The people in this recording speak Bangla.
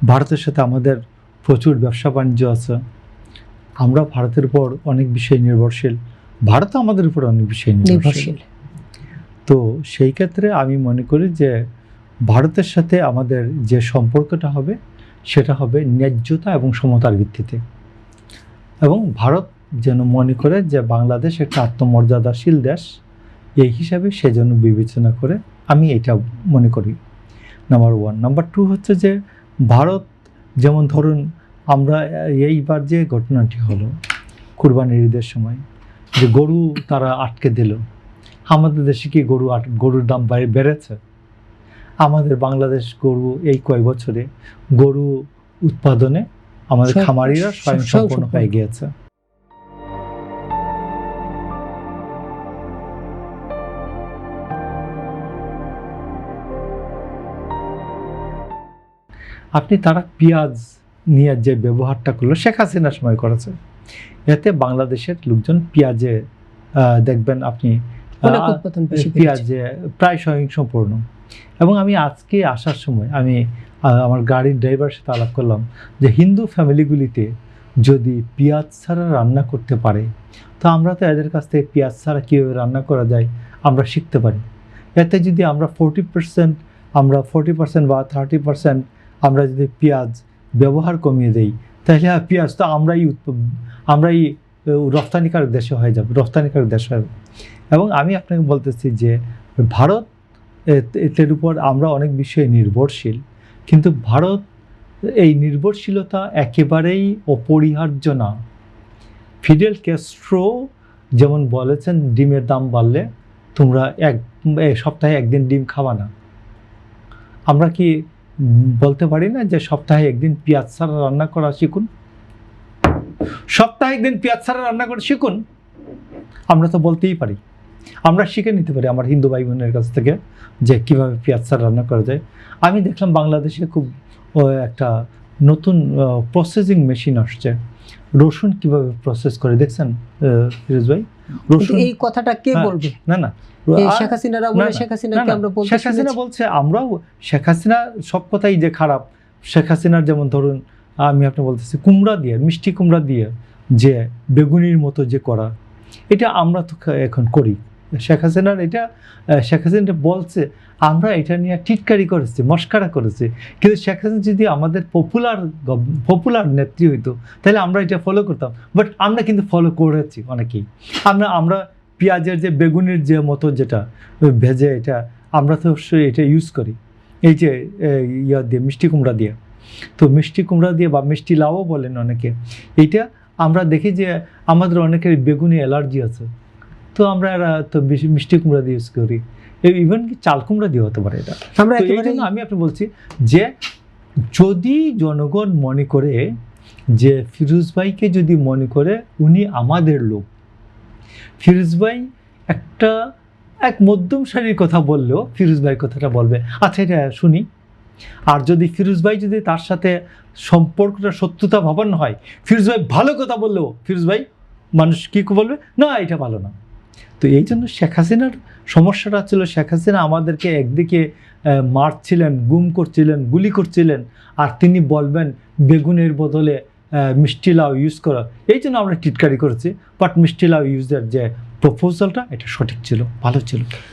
ভারতের সাথে আমাদের প্রচুর ব্যবসা বাণিজ্য আছে, আমরা ভারতের উপর অনেক বিষয় নির্ভরশীল, ভারত আমাদের উপর অনেক বিষয় নির্ভরশীল। তো সেই ক্ষেত্রে আমি মনে করি যে ভারতের সাথে আমাদের যে সম্পর্কটা হবে সেটা হবে ন্যায্যতা এবং সমতার ভিত্তিতে, এবং ভারত যেন মনে করে যে বাংলাদেশ একটা আত্মমর্যাদাশীল দেশ, এই হিসাবে সে যেন বিবেচনা করে, আমি এটা মনে করি। নাম্বার 1। নাম্বার 2 হচ্ছে যে ভারত, যেমন ধরুন আমরা এইবার যে ঘটনাটি হলো কুরবানির ঈদের সময়, যে গরু তারা আটকে দিল, আমাদের দেশে কি গরুর দাম বেড়েছে? আমাদের বাংলাদেশ গরু এই কয়েক বছরে গরু উৎপাদনে আমাদের খামারিরা স্বয়ংসম্পূর্ণ হয়ে গিয়েছে। আপনি তারা পেঁয়াজ নিয়ে যে ব্যবহারটা করলো শেখ হাসিনার সময় করেছে, এতে বাংলাদেশের লোকজন পেঁয়াজে দেখবেন আপনি পেঁয়াজে প্রায় স্বয়ংসম্পূর্ণ। এবং আমি আজকে আসার সময় আমি আমার গাড়ির ড্রাইভারের সাথে আলাপ করলাম যে হিন্দু ফ্যামিলিগুলিতে যদি পেঁয়াজ ছাড়া রান্না করতে পারে, তো আমরা তো এদের কাছ থেকে পেঁয়াজ ছাড়া কীভাবে রান্না করা যায় আমরা শিখতে পারি। এতে যদি আমরা 40% বা 30% আমরা যদি পেঁয়াজ ব্যবহার কমিয়ে দেই, তাহলে পেঁয়াজ তো আমরাই রপ্তানিকারক দেশে হয়ে যাবে, রপ্তানিকারক দেশ হবে। এবং আমি আপনাকে বলতেছি যে ভারত এর উপর আমরা অনেক বিষয়ে নির্ভরশীল, কিন্তু ভারত এই নির্ভরশীলতা একেবারেই অপরিহার্য না। ফিডেল ক্যাস্ট্রো যেমন বলেছেন, ডিমের দাম বাড়লে তোমরা সপ্তাহে একদিন ডিম খাবা না। আমরা কি বলতে পারি না যে সপ্তাহে একদিন পেঁয়াজ ছাড়া রান্না করা শিখুন? সপ্তাহে একদিন পেঁয়াজ ছাড়া রান্না করে শিখুন। আমরা তো বলতেই পারি, আমরা শিখে নিতে পারি আমার হিন্দু ভাই বোনের কাছ থেকে যে কীভাবে পেঁয়াজ ছাড়া রান্না করা যায়। আমি দেখলাম বাংলাদেশে খুব একটা নতুন প্রসেসিং মেশিন আসছে, রসুন কিভাবে প্রসেস করে দেখছেন ফিরোজ ভাই? রসুন, এই কথাটা কে বলবে? না শেখ হাসিনা বলছে, আমরাও শেখ হাসিনা সব কথাই যে খারাপ। শেখ হাসিনার যেমন ধরুন আমি আপনি বলতেছি কুমড়া দিয়ে, মিষ্টি কুমড়া দিয়ে যে বেগুনির মতো যে করা, এটা আমরা তো এখন করি। শেখ হাসিনা বলছে আমরা এটা নিয়ে টিটকারি করেছি, মস্কারা করেছি, কিন্তু শেখ হাসিনা যদি আমাদের পপুলার নেত্রী হইতো তাহলে আমরা এটা ফলো করতাম। বাট আমরা কিন্তু ফলো করেছি অনেকেই। আমরা পেঁয়াজের যে বেগুনির যে মতো যেটা ভেজে, এটা আমরা তো এটা ইউজ করি, এই যে দিয়ে মিষ্টি কুমড়া দিয়ে। তো মিষ্টি কুমড়া দিয়ে বা মিষ্টি লাউও বলেন অনেকে, এইটা আমরা দেখি যে আমাদের অনেকের বেগুনি অ্যালার্জি আছে, তো আমরা তো মিষ্টি কুমড়া দিয়ে ইউজ করি, ইভেন কি চাল কুমড়া দিয়ে হতে পারে এটা। এই জন্য আমি আপনি বলছি যে যদি জনগণ মনে করে যে ফিরোজ ভাইকে যদি মনে করে উনি আমাদের লোক, ফিরোজ ভাই এক মধ্যম সারির কথা বললেও ফিরোজ ভাই কথাটা বলবে, আচ্ছা এটা শুনি। আর যদি ফিরোজ ভাই যদি তার সাথে সম্পর্কটা সত্যতা ভাবান হয়, ফিরোজ ভাই ভালো কথা বললেও ফিরোজ ভাই মানুষ কী বলবে, না এটা ভালো না। তো এই জন্য শেখ হাসিনার সমস্যাটা ছিল, শেখ হাসিনা আমাদেরকে একদিকে মারছিলেন, গুম করছিলেন, গুলি করছিলেন, আর তিনি বলবেন বেগুনের বদলে মিষ্টি লাউ ইউজ করা, এই জন্য আমরা টিটকারি করেছি। বাট মিষ্টি লাউ ইউজের যে প্রপোজালটা এটা সঠিক ছিল, ভালো ছিল।